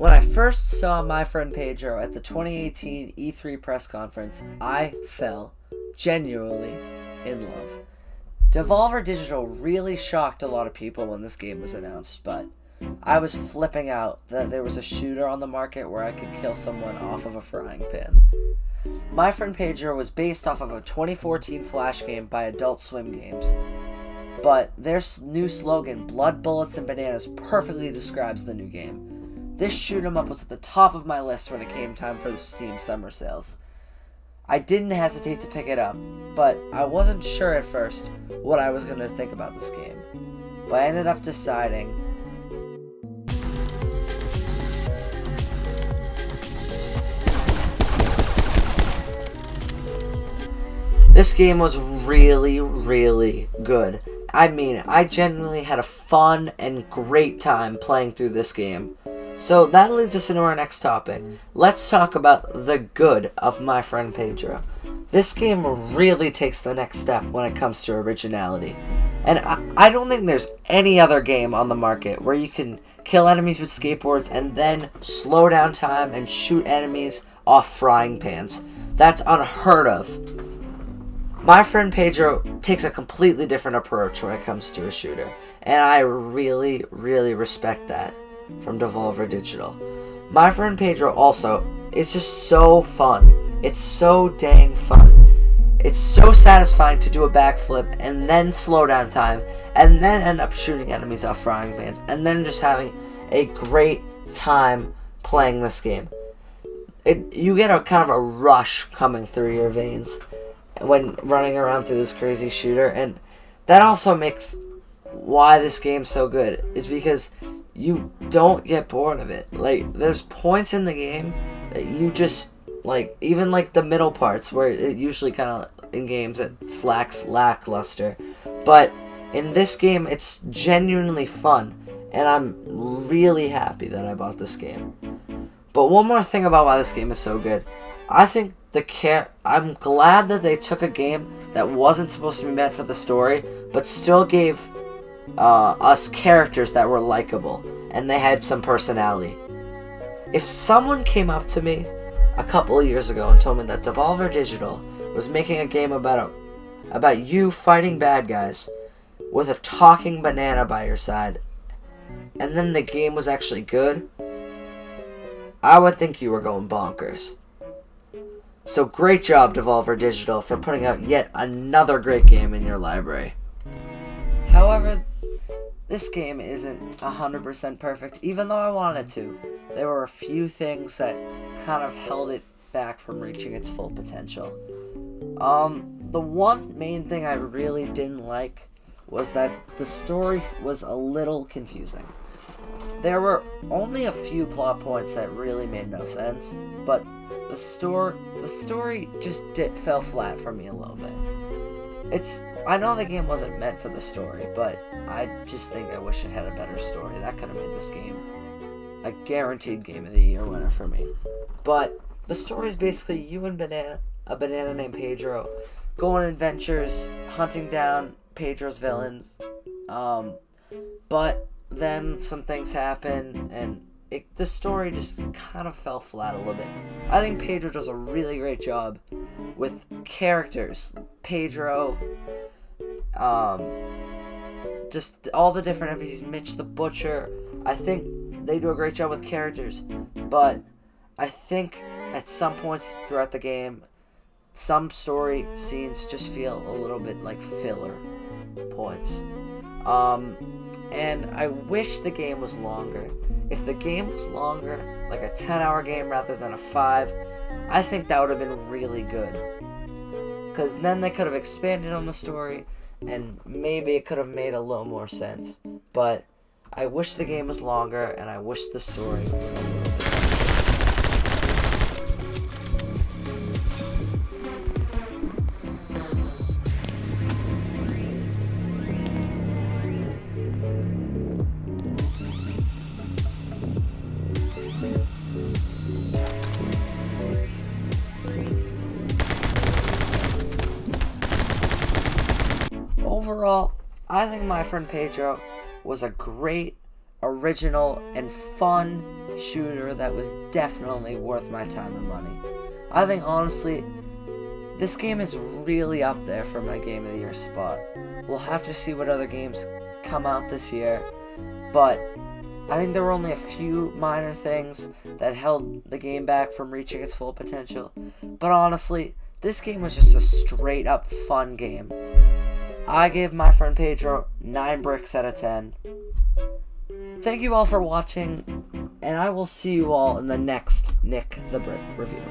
When I first saw my friend Pedro at the 2018 E3 press conference, I fell genuinely in love. Devolver Digital really shocked a lot of people when this game was announced, but I was flipping out that there was a shooter on the market where I could kill someone off of a frying pan. My friend Pedro was based off of a 2014 Flash game by Adult Swim Games, but their new slogan, Blood, Bullets, and Bananas, perfectly describes the new game. This shoot 'em up was at the top of my list when it came time for the Steam summer sales. I didn't hesitate to pick it up, but I wasn't sure at first what I was going to think about this game. But I ended up deciding this game was really, really good. I mean, I genuinely had a fun and great time playing through this game. So that leads us into our next topic. Let's talk about the good of my friend Pedro. This game really takes the next step when it comes to originality. And I don't think there's any other game on the market where you can kill enemies with skateboards and then slow down time and shoot enemies off frying pans. That's unheard of. My friend Pedro takes a completely different approach when it comes to a shooter. And I really, really respect that from Devolver Digital. My friend Pedro also is just so fun. It's so dang fun. It's so satisfying to do a backflip and then slow down time and then end up shooting enemies off frying pans and then just having a great time playing this game. You get a kind of a rush coming through your veins when running around through this crazy shooter, and that also makes why this game's so good is because you don't get bored of it. Like, there's points in the game that you just, like, even, like, the middle parts where it usually kind of, in games, it's lackluster. But in this game, it's genuinely fun, and I'm really happy that I bought this game. But one more thing about why this game is so good. I think I'm glad that they took a game that wasn't supposed to be meant for the story, but still gave us characters that were likable and they had some personality. If someone came up to me a couple of years ago and told me that Devolver Digital was making a game about you fighting bad guys with a talking banana by your side, and then the game was actually good, I would think you were going bonkers. So great job, Devolver Digital, for putting out yet another great game in your library. However, this game isn't 100% perfect, even though I wanted it to. There were a few things that kind of held it back from reaching its full potential. The one main thing I really didn't like was that the story was a little confusing. There were only a few plot points that really made no sense, but the story just fell flat for me a little bit. I know the game wasn't meant for the story, but I just think I wish it had a better story. That could have made this game a guaranteed Game of the Year winner for me. But the story is basically you and a banana named Pedro, go on adventures, hunting down Pedro's villains. But then some things happen, and the story just kind of fell flat a little bit. I think Pedro does a really great job with characters. Pedro, just all the different NPCs, Mitch the Butcher. I think they do a great job with characters, but I think at some points throughout the game, some story scenes just feel a little bit like filler points. And I wish the game was longer. If the game was longer, like a 10-hour game rather than a 5, I think that would have been really good. Because then they could have expanded on the story, and maybe it could have made a little more sense. But I wish the game was longer, and I wish the story was a little bit. Overall, I think my friend Pedro was a great, original, and fun shooter that was definitely worth my time and money. I think, honestly, this game is really up there for my Game of the Year spot. We'll have to see what other games come out this year, but I think there were only a few minor things that held the game back from reaching its full potential. But honestly, this game was just a straight up fun game. I gave my friend Pedro 9 bricks out of 10. Thank you all for watching, and I will see you all in the next Nick the Brick review.